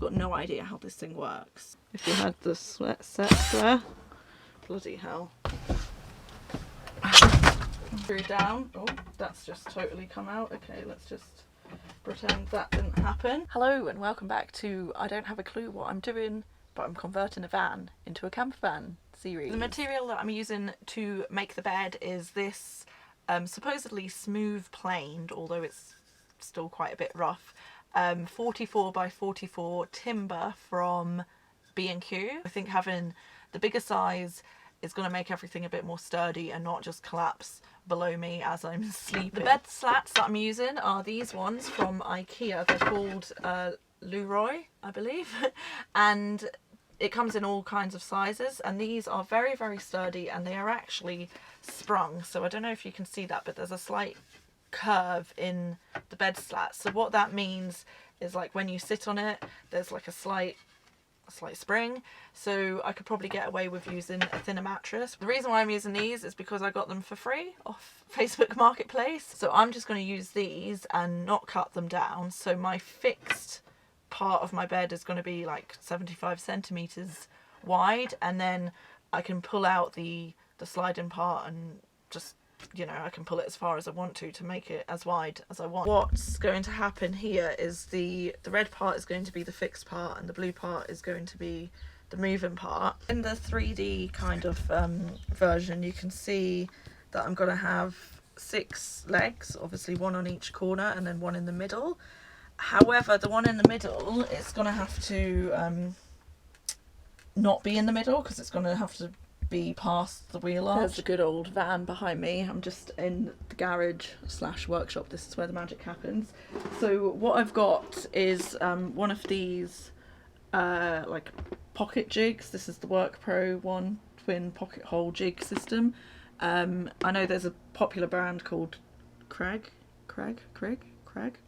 got no idea how this thing works. If you had the sets there, bloody hell. Screw down. Oh, that's just totally come out. Okay, let's just pretend that didn't happen. Hello and welcome back to I don't have a clue what I'm doing, but I'm converting a van into a campervan series. The material that I'm using to make the bed is this supposedly smooth planed, although it's still quite a bit rough, 44 by 44 timber from B&Q. I think having the bigger size is going to make everything a bit more sturdy and not just collapse below me as I'm sleeping. The bed slats that I'm using are these ones from IKEA. They're called Leroy, I believe, and it comes in all kinds of sizes, and these are very, very sturdy, and they are actually sprung. So I don't know if you can see that, but there's a slight curve in the bed slat. So what that means is, like, when you sit on it, there's like a slight spring. So I could probably get away with using a thinner mattress. The reason why I'm using these is because I got them for free off Facebook Marketplace. So I'm just going to use these and not cut them down. So my fixed part of my bed is going to be like 75 centimeters wide, and then I can pull out the sliding part and just, you know, I can pull it as far as I want to make it as wide as I want. What's going to happen here is the red part is going to be the fixed part, and the blue part is going to be the moving part. In the 3D kind of version, you can see that I'm going to have 6 legs, obviously one on each corner and then one in the middle. However, the one in the middle is going to have to not be in the middle, because it's going to have to be past the wheel arch. There's a good old van behind me. I'm just in the garage / workshop. This is where the magic happens. So what I've got is one of these like pocket jigs. This is the Work Pro one twin pocket hole jig system. I know there's a popular brand called Craig,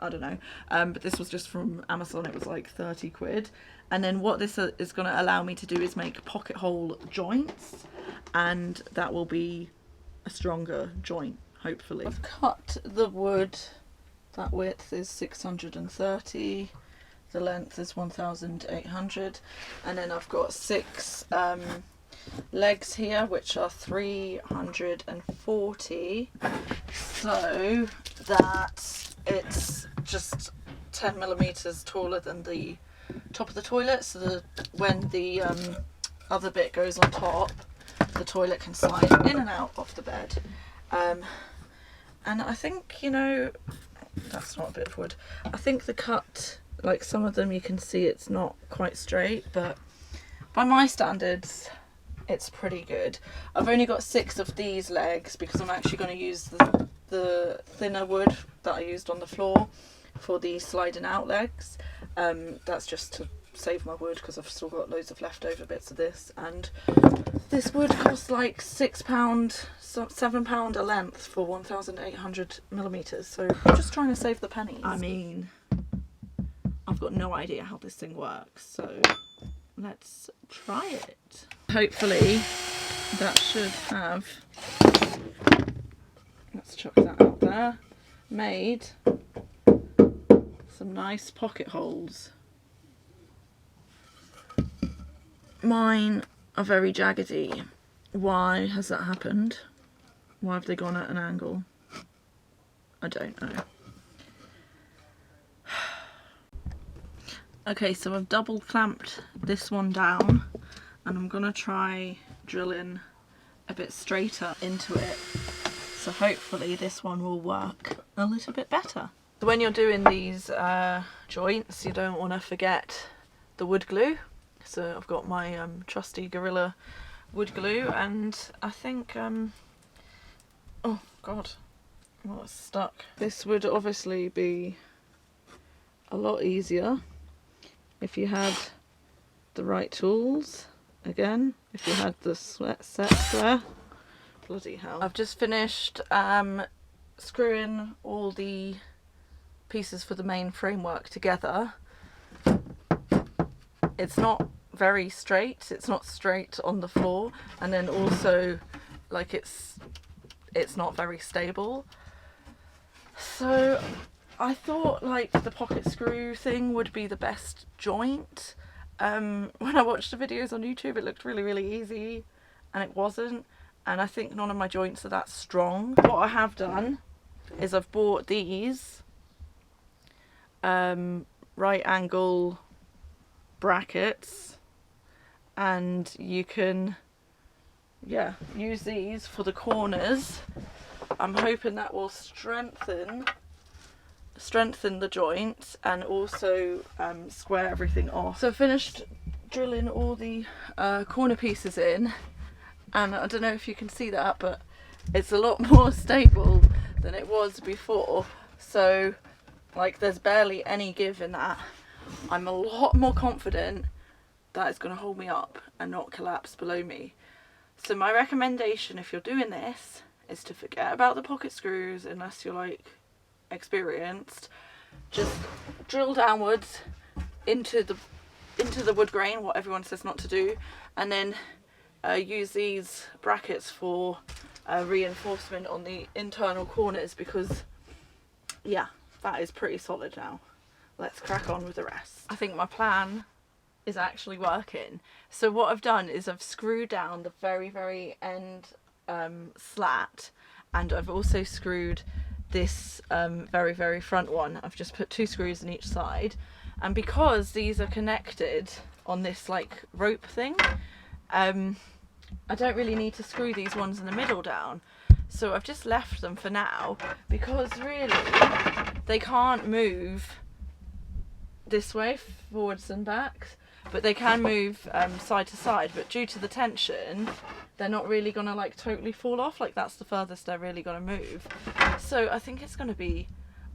I don't know, but this was just from Amazon. It was like 30 quid. And then what this is going to allow me to do is make pocket hole joints, and that will be a stronger joint, hopefully. I've cut the wood. That width is 630, the length is 1,800, and then I've got 6 legs here, which are 340, so that it's just 10 millimeters taller than the top of the toilet, so that when the other bit goes on top, the toilet can slide in and out of the bed. And I think, you know, that's not a bit of wood. I think the cut, like some of them you can see it's not quite straight, but by my standards it's pretty good. I've only got 6 of these legs because I'm actually going to use the thinner wood that I used on the floor for the sliding out legs. That's just to save my wood, because I've still got loads of leftover bits of this, and this wood costs like £6, £7 a length for 1,800 millimeters, so I'm just trying to save the pennies. I mean, I've got no idea how this thing works, so let's try it. Hopefully that should have, let's chuck that out there, made some nice pocket holes. Mine are very jaggedy. Why has that happened? Why have they gone at an angle? I don't know. Okay, so I've double clamped this one down, and I'm gonna try drilling a bit straighter into it. So hopefully this one will work a little bit better. So when you're doing these joints, you don't want to forget the wood glue. So I've got my trusty Gorilla wood glue, and I think, oh god, well, it's stuck. This would obviously be a lot easier if you had the right tools. Again, if you had the sets there. Bloody hell. I've just finished screwing all the pieces for the main framework together. It's not very straight, it's not straight on the floor, and then also, like, it's not very stable. So I thought like the pocket screw thing would be the best joint. When I watched the videos on YouTube, it looked really, really easy, and it wasn't. And I think none of my joints are that strong. What I have done is I've bought these right angle brackets, and you can use these for the corners. I'm hoping that will strengthen the joints and also square everything off. So I finished drilling all the corner pieces in, and I don't know if you can see that, but it's a lot more stable than it was before. So like there's barely any give in that. I'm a lot more confident that it's going to hold me up and not collapse below me. So my recommendation, if you're doing this, is to forget about the pocket screws unless you're like experienced. Just drill downwards into the wood grain, what everyone says not to do, and then use these brackets for reinforcement on the internal corners, because yeah, that is pretty solid now. Let's crack on with the rest. I think my plan is actually working. So what I've done is I've screwed down the very end slat, and I've also screwed this very front one. I've just put 2 screws in each side, and because these are connected on this like rope thing, I don't really need to screw these ones in the middle down. So I've just left them for now, because really they can't move this way forwards and backs, but they can move side to side, but due to the tension they're not really gonna like totally fall off. Like that's the furthest they're really gonna move. So I think it's gonna be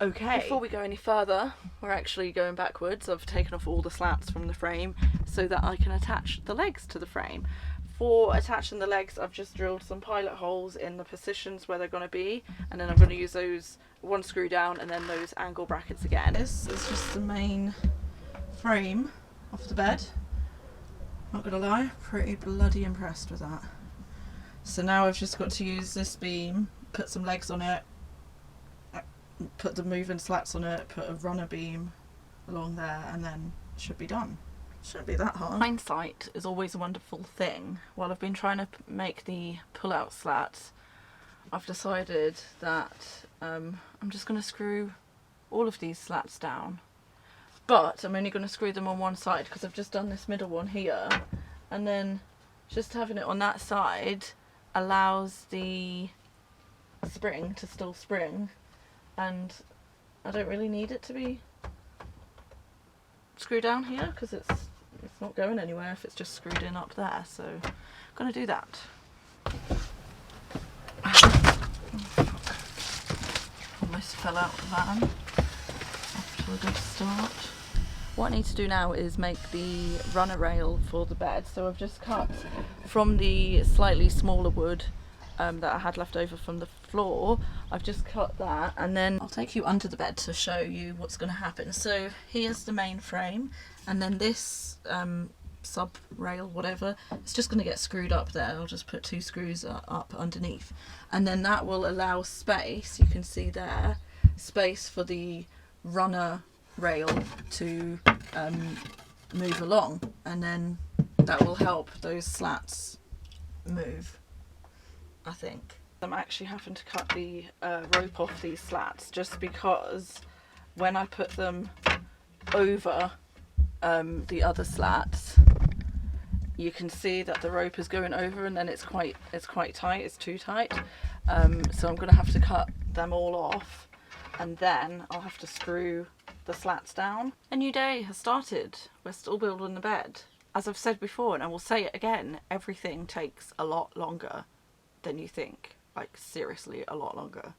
okay. Before we go any further, we're actually going backwards. I've taken off all the slats from the frame so that I can attach the legs to the frame. For attaching the legs, I've just drilled some pilot holes in the positions where they're going to be, and then I'm going to use those one screw down and then those angle brackets again. This is just the main frame off the bed. Not gonna lie, pretty bloody impressed with that. So now I've just got to use this beam, put some legs on it, put the moving slats on it, put a runner beam along there, and then it should be done. Shouldn't be that hard. Hindsight is always a wonderful thing. While I've been trying to make the pull-out slats, I've decided that I'm just going to screw all of these slats down. But I'm only going to screw them on one side because I've just done this middle one here, and then just having it on that side allows the spring to still spring, and I don't really need it to be screwed down here because it's not going anywhere if it's just screwed in up there. So I'm going to do that. Almost fell out the van after a good start. What I need to do now is make the runner rail for the bed. So I've just cut from the slightly smaller wood that I had left over from the floor. I've just cut that, and then I'll take you under the bed to show you what's going to happen. So here's the main frame, and then this sub rail, whatever, it's just going to get screwed up there. I'll just put 2 screws up underneath, and then that will allow space, you can see there, space for the runner rail to move along, and then that will help those slats move, I think. I'm actually having to cut the rope off these slats just because when I put them over the other slats, you can see that the rope is going over, and then it's quite tight, it's too tight. So I'm going to have to cut them all off, and then I'll have to screw the slats down. A new day has started. We're still building the bed. As I've said before, and I will say it again, everything takes a lot longer than you think. Like seriously, a lot longer.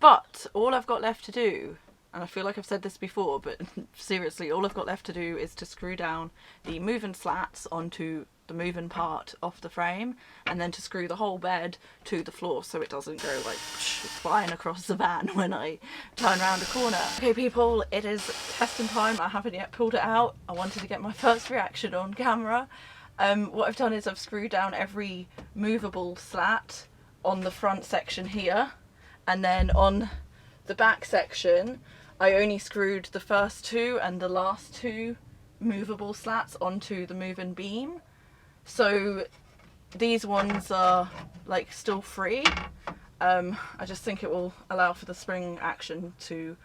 But all I've got left to do, and I feel like I've said this before, but seriously, all I've got left to do is to screw down the moving slats onto the moving part of the frame, and then to screw the whole bed to the floor so it doesn't go like flying across the van when I turn around a corner. Okay people, it is testing time. I haven't yet pulled it out. I wanted to get my first reaction on camera. What I've done is I've screwed down every movable slat on the front section here, and then on the back section, I only screwed the first two and the last two movable slats onto the move-in beam. So these ones are like still free. I just think it will allow for the spring action to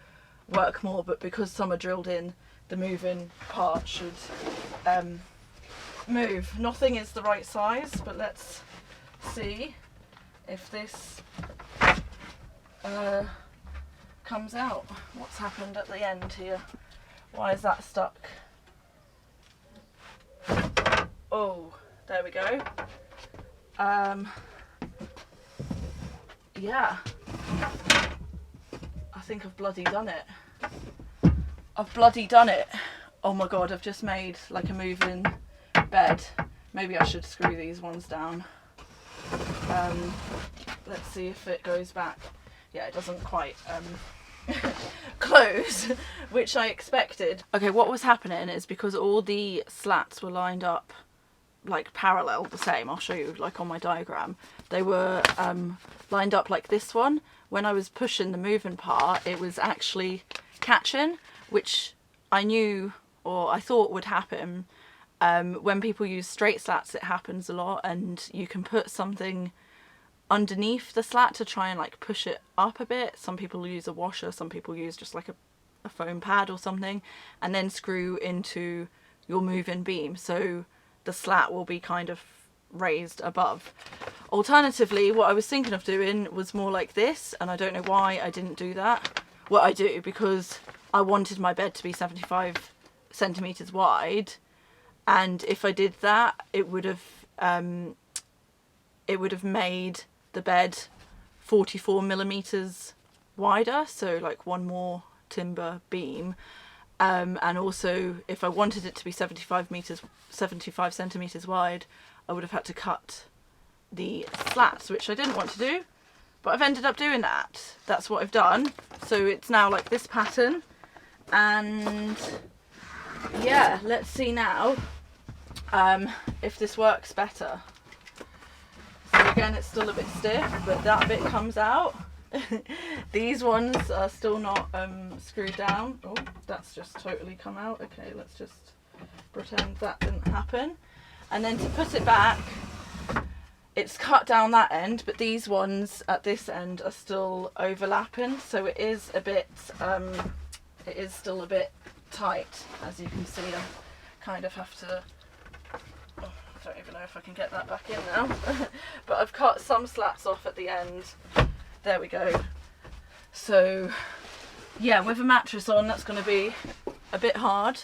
work more, but because some are drilled in, the move-in part should move. Nothing is the right size, but let's see if this comes out. What's happened at the end here? Why is that stuck? Oh, there we go. Yeah, I think I've bloody done it. I've bloody done it. Oh my god, I've just made like a move-in bed. Maybe I should screw these ones down. Let's see if it goes back. Yeah, it doesn't quite close, which I expected. Okay, what was happening is because all the slats were lined up like parallel the same, I'll show you like on my diagram, they were lined up like this one. When I was pushing the moving part, it was actually catching, which I knew, or I thought would happen. When people use straight slats, it happens a lot, and you can put something underneath the slat to try and like push it up a bit. Some people use a washer, some people use just like a foam pad or something, and then screw into your move-in beam, so the slat will be kind of raised above. Alternatively, what I was thinking of doing was more like this, and I don't know why I didn't do that. Well, I do, because I wanted my bed to be 75 centimeters wide, and if I did that, it would have made the bed 44 millimeters wider, so like one more timber beam. And also, if I wanted it to be 75 centimeters wide, I would have had to cut the slats, which I didn't want to do, but I've ended up doing that. That's what I've done. So it's now like this pattern, and yeah, let's see now if this works better. So again, it's still a bit stiff, but that bit comes out. These ones are still not screwed down. Oh, that's just totally come out. Okay, let's just pretend that didn't happen. And then to put it back, it's cut down that end, but these ones at this end are still overlapping, so it is a bit it is still a bit tight, as you can see. I kind of have to, oh, I don't even know if I can get that back in now. But I've cut some slats off at the end. There we go. So yeah, with a mattress on, that's going to be a bit hard.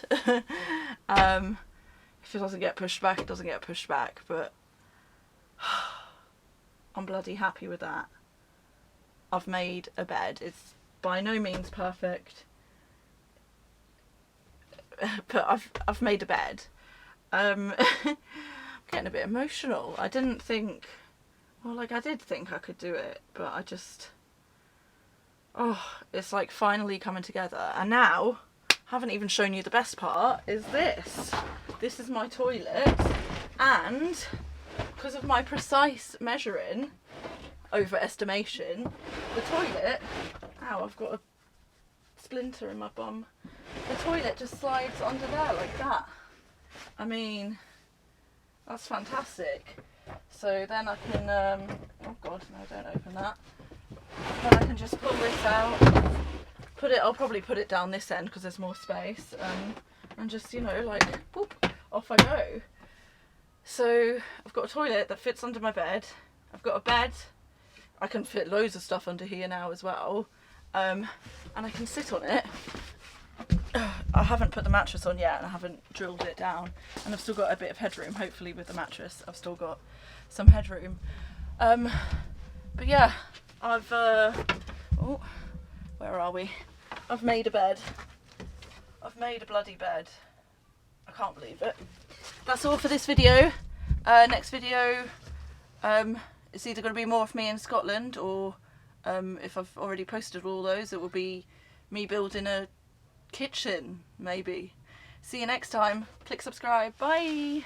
If it doesn't get pushed back, it doesn't get pushed back, but I'm bloody happy with that. I've made a bed. It's by no means perfect, but I've made a bed. I'm getting a bit emotional. I didn't think, well, like I did think I could do it, but I just, oh, it's like finally coming together. And now, haven't even shown you the best part, is this. This is my toilet, and because of my precise measuring over estimation, the toilet, ow, I've got a splinter in my bum. The toilet just slides under there like that. I mean, that's fantastic. So then I can, oh god, no, don't open that. Then I can just pull this out, put it, I'll probably put it down this end because there's more space, and just, you know, like, boop, off I go. So I've got a toilet that fits under my bed. I've got a bed. I can fit loads of stuff under here now as well. And I can sit on it. I haven't put the mattress on yet, and I haven't drilled it down. And I've still got a bit of headroom. Hopefully with the mattress, I've still got some headroom. But yeah, I've, oh, where are we? I've made a bed. I've made a bloody bed. I can't believe it. That's all for this video. Next video, it's either going to be more of me in Scotland, or if I've already posted all those, it will be me building a kitchen, maybe. See you next time. Click subscribe. Bye.